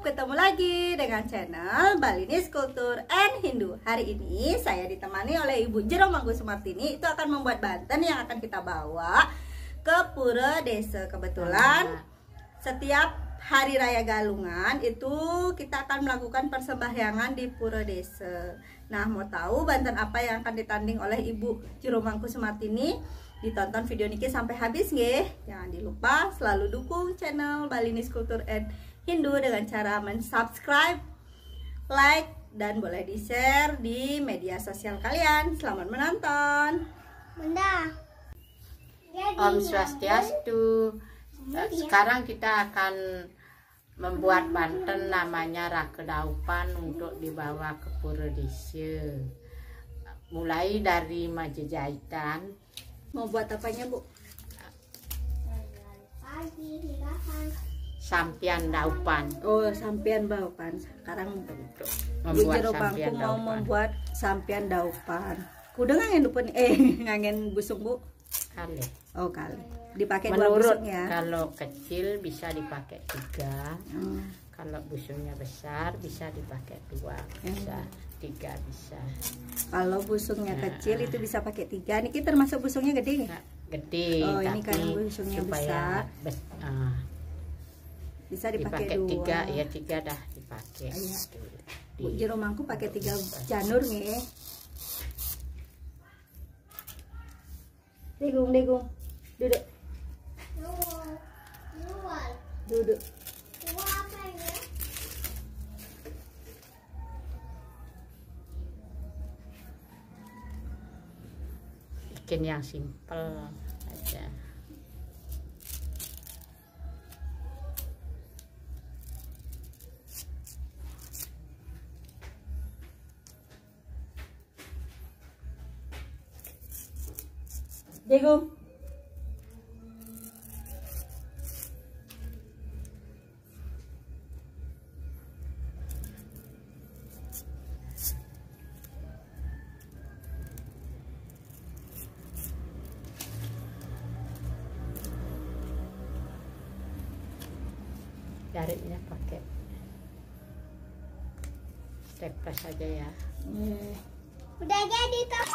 ketemu lagi dengan channel Balinese Culture and Hindu. Hari ini saya ditemani oleh Ibu Jero Mangku Sumartini. Itu akan membuat banten yang akan kita bawa ke Pura Desa. Kebetulan setiap hari raya Galungan itu kita akan melakukan persembahyangan di Pura Desa. Nah, mau tahu banten apa yang akan ditanding oleh Ibu Jero Mangku Sumartini? Ditonton video niki sampai habis nggih. Jangan dilupa selalu dukung channel Balinese Culture and Hindu dengan cara mensubscribe, like, dan boleh di-share di media sosial kalian. Selamat menonton. Bunda. Om Swastiastu. Sekarang kita akan membuat banten namanya Rakedaupan untuk dibawa ke Pura Desa. Mulai dari Majejahitan. Mau buat apanya, Bu? Sampian daupan. Oh, sampian daupan. Sekarang Untuk Bu Jero membuat Mangku sampian mau daupan. membuat sampian daupan. Kudu ngangen dupun ngangen busung, Bu. Kali. Oh, kali. Dipakai dua Menurut busung ya. kalau kecil bisa dipakai 3. Kalau busungnya besar bisa dipakai 2, bisa 3 bisa. Kalau busungnya kecil itu bisa pakai 3. Niki termasuk busungnya gede. Nah, gede. Oh, ini tapi karena busungnya besar. Bisa dipakai 2. 3 ya, 3 dah dipakai. Iya. Gitu. Bu Jero Mangku pakai 3 janur nih. Degung. Duduk. Duduk. Bikin yang simple aja. Degung. Jariknya pakai steples saja ya. Udah jadi toh.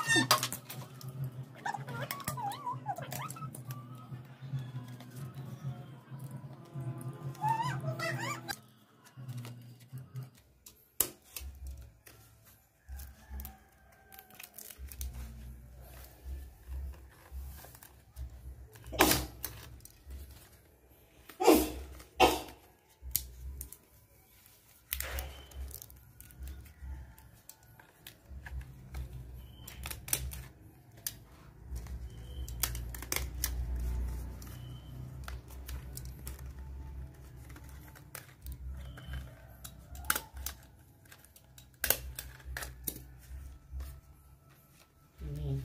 Ini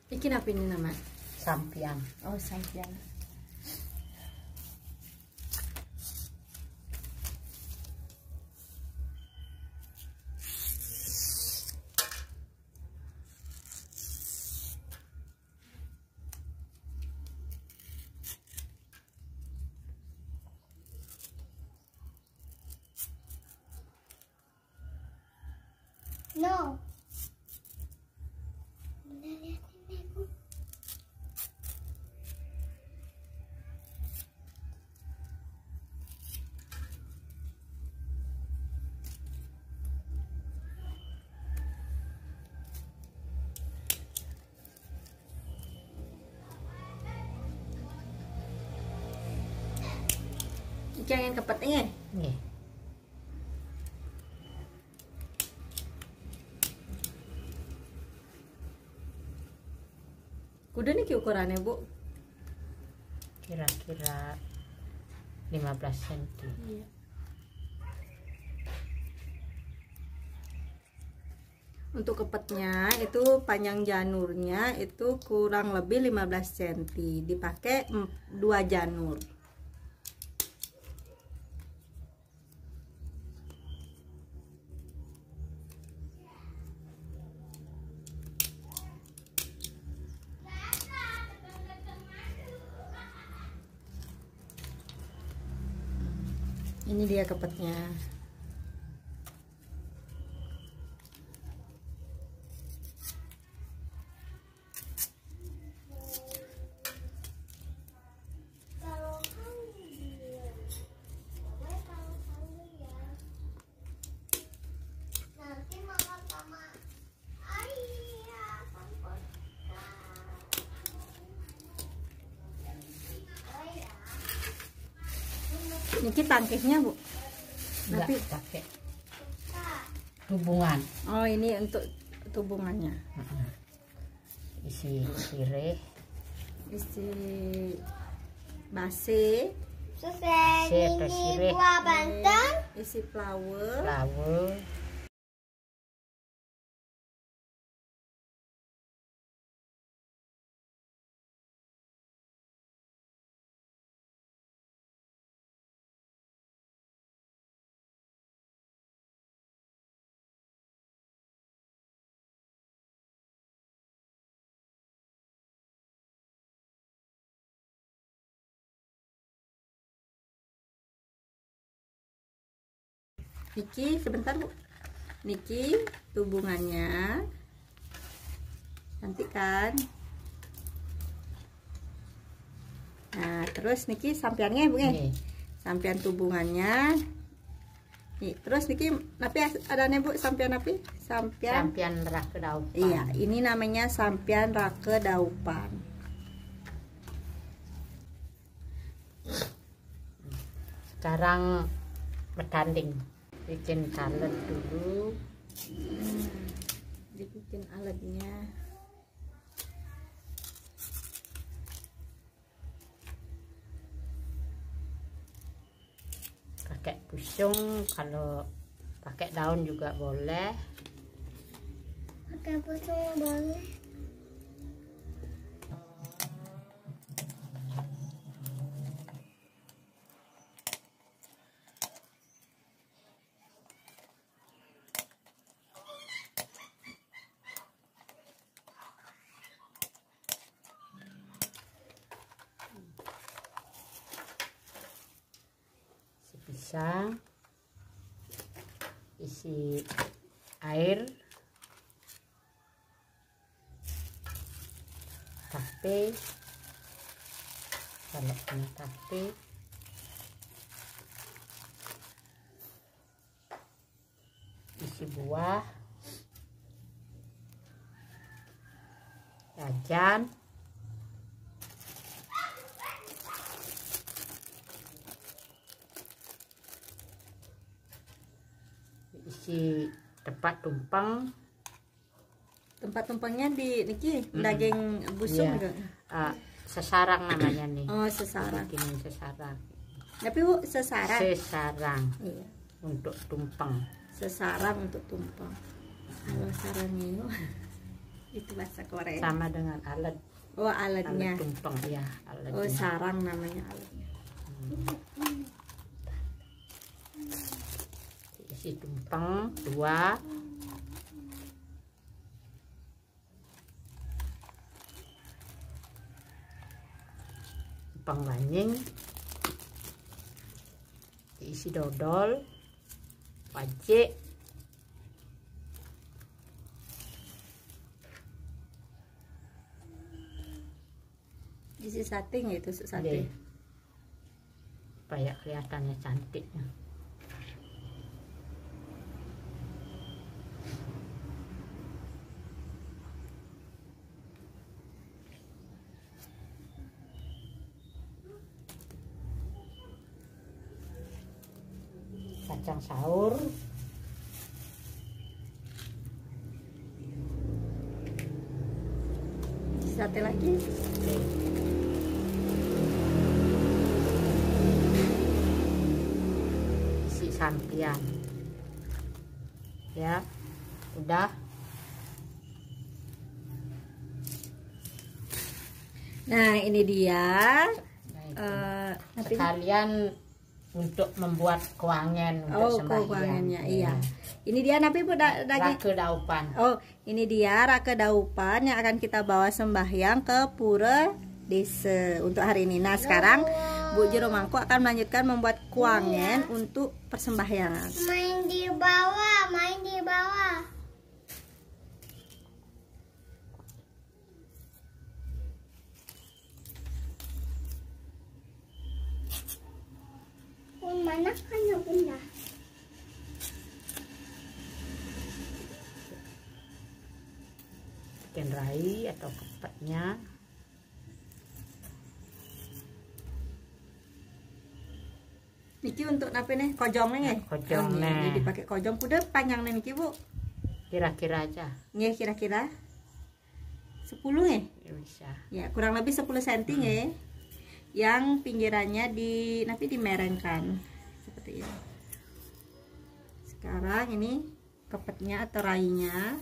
Bikin apa ini nama? sampian. Oh, sampian. No. Bunda liatin aku. Jangan kepetnya. Nih. Kudu niki ukurannya, Bu. Kira-kira 15 cm. Iya. Untuk kepetnya itu panjang janurnya itu kurang lebih 15 cm. Dipakai 2 janur. Ini dia kepetnya. Niki tangkihnya Bu. Enggak Tapi pakai hubungan. oh ini untuk tubungannya. Isi sirih, Isi base, Selesai Sirih, ini sirih. buah Banten. isi flower. lawu, Niki sebentar Bu. Niki tubungannya. Cantik kan? Nah, terus niki sampiannya Bu ya. nih, Sampian tubungannya. Nih, terus niki napi ada Bu sampian napi? Sampian. sampian rake daupan. Iya, ini namanya sampian rake daupan. Sekarang bertanding, bikin salad dulu. Dibikin alatnya. Pakai busung, kalau pakai daun juga boleh. Pakai busung boleh. Pisang, isi air, tape, kalau punya tape, isi buah, jajan, isi tempat tumpeng. Tempat tumpengnya di niki daging busung Iya. juga. Sesarang namanya nih. Oh, sesarang. Bikinin sesarang. Tapi Bu, sesarang. Sesarang Iya, untuk tumpeng. sesarang untuk tumpeng. Kalau sarangnya itu bahasa Korea. Sama dengan alat Oh, alatnya. tumpeng ya, alatnya. Oh, sarang namanya alatnya. Isi tumpeng 2. Tumpeng wanying. Isi dodol, wajik, Isi sate nggak itu sate? deh, supaya kelihatannya cantik. Kacang saur, Isi sate lagi. isi sampian ya, udah. Nah, ini dia. Nah, itu. Nanti Sekalian untuk membuat kewangan untuk sembahyang. kewangannya, iya. Ini dia napi Bu daging. Rake daupan. Oh, ini dia rake daupan yang akan kita bawa sembahyang ke pura desa untuk hari ini. Nah, sekarang Bu Jero Mangku akan melanjutkan membuat kuangen untuk persembahyangan. Main di bawah, main di bawah. Mana kan ya bunda? Bikin rai atau kepetnya. Niki untuk apa nih? Kojong nih? Kojong nih. Jadi pakai kojong kuda panjang nih Niki Bu. Kira-kira aja. Nggih, kira-kira 10 nih. Ya, bisa. Ya, kurang lebih 10 cm nggih. Yang pinggirannya dimerengkan seperti ini. Sekarang ini kepetnya atau rainya.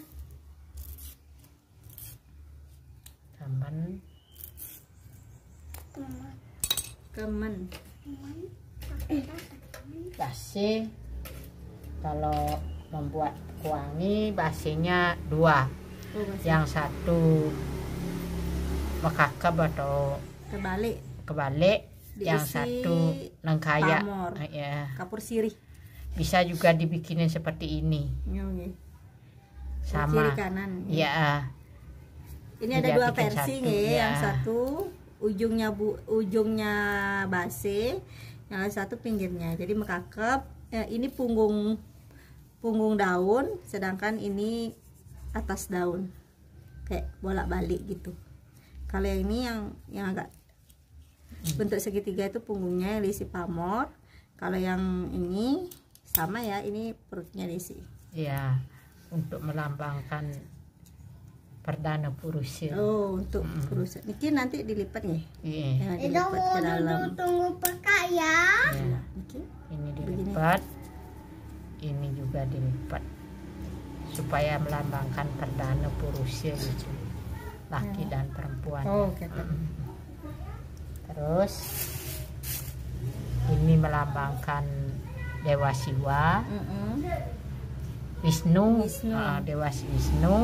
Kemen. Basi kalau membuat kuangi basinya 2. Yang satu mekakep atau kebalik, yang satu nengkaya ya. Kapur sirih. Bisa juga dibikinin seperti ini. Sama. Kiri kanan. Ya. Ini ada 2 versi nih. Ya. Yang satu ujungnya base, yang satu pinggirnya. Jadi mekakep. Ini punggung daun, sedangkan ini atas daun. Kayak bolak-balik gitu. Kalau yang ini yang agak bentuk segitiga itu punggungnya yang diisi pamor. Kalau yang ini sama ya, ini perutnya diisi. Ya, untuk melambangkan perdana purusia. Oh, untuk purusia. Niki nanti dilipat nih. Iya. Dilipat ke dalam. Tunggu peka ya. Ya. Niki. Ini dilipat. Ini juga dilipat. Supaya melambangkan perdana purusia gitu. Laki dan perempuan. Oh, oke. Terus ini melambangkan Dewa Siwa, Wisnu. Dewa Wisnu,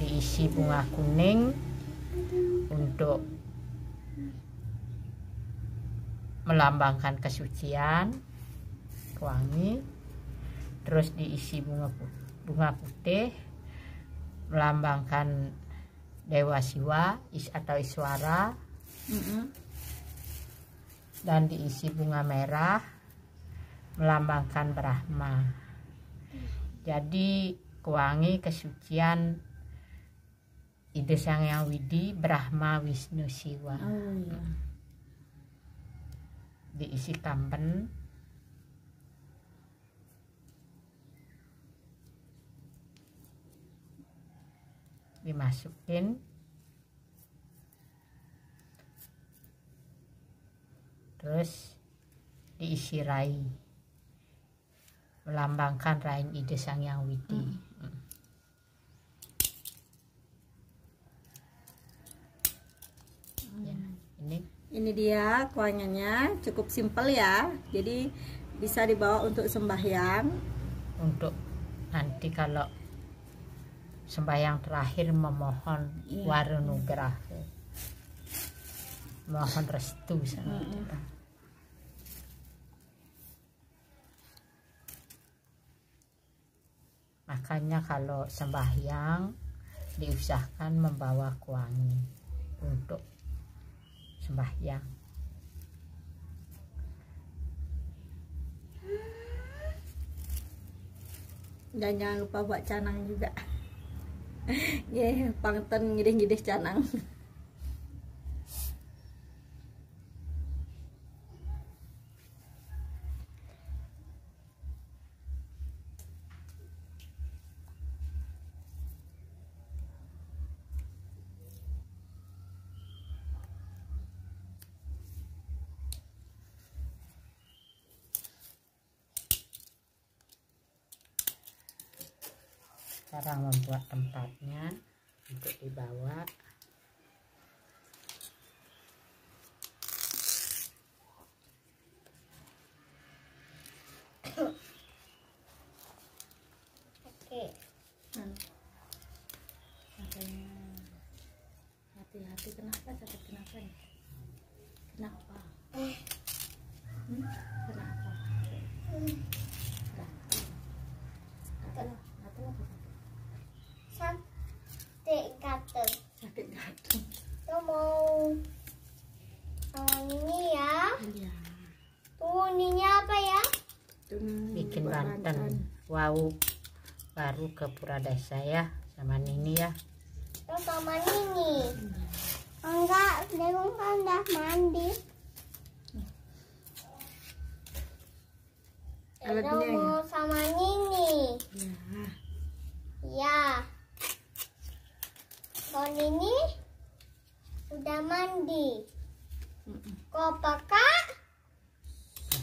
diisi bunga kuning untuk melambangkan kesucian, wangi. Terus diisi bunga putih melambangkan Dewa Siwa atau Iswara, dan diisi bunga merah melambangkan Brahma. Jadi kuangi kesucian Ide Sang Yang Widi, Brahma, Wisnu, Siwa. Diisi kampen, dimasukin, terus diisi rai melambangkan rai Ide Sang Yang Widi. Ya, ini dia kuangannya, cukup simpel ya. Jadi bisa dibawa untuk sembahyang, untuk nanti kalau sembahyang terakhir memohon warunugrah, mohon restu sama kita. Makanya kalau sembahyang diusahakan membawa kuangi untuk sembahyang. Dan jangan lupa buat canang juga. Pangten ngidih-ngidih canang. Sekarang membuat tempatnya untuk dibawa. Oke. Hati-hati, kenapa sakit, kenapa nih? Kenapa? Sakit gatel. Sakit gatel. Tuh mau ini ya. Iya. Tuh ininya apa ya? Bikin Banten. Wow, baru ke Pura Desa ya sama Nini ya. Tuh sama Nini. Enggak, Degung kan udah mandi. Alatnya Edo mau sama Nini. Ya. Ya. Kalau Nini udah mandi. Kok Kakak?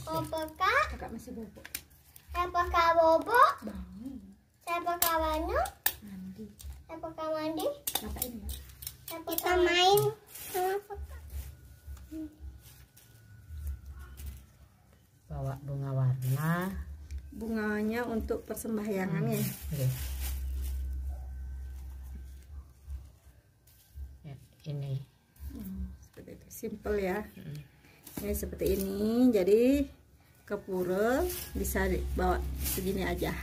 Kok Kakak? Kakak masih bobo. Saya pakai bobo. Bangun. Saya pakai Wanu. Mandi. Saya pakai mandi. Ngapain ya? Kita main sama Kakak. Bawa bunga warna. Bunganya untuk persembahyangan ya. Oke. Ya, ini. Seperti itu, simple ya. Ini seperti ini. Jadi ke pura bisa bawa segini aja.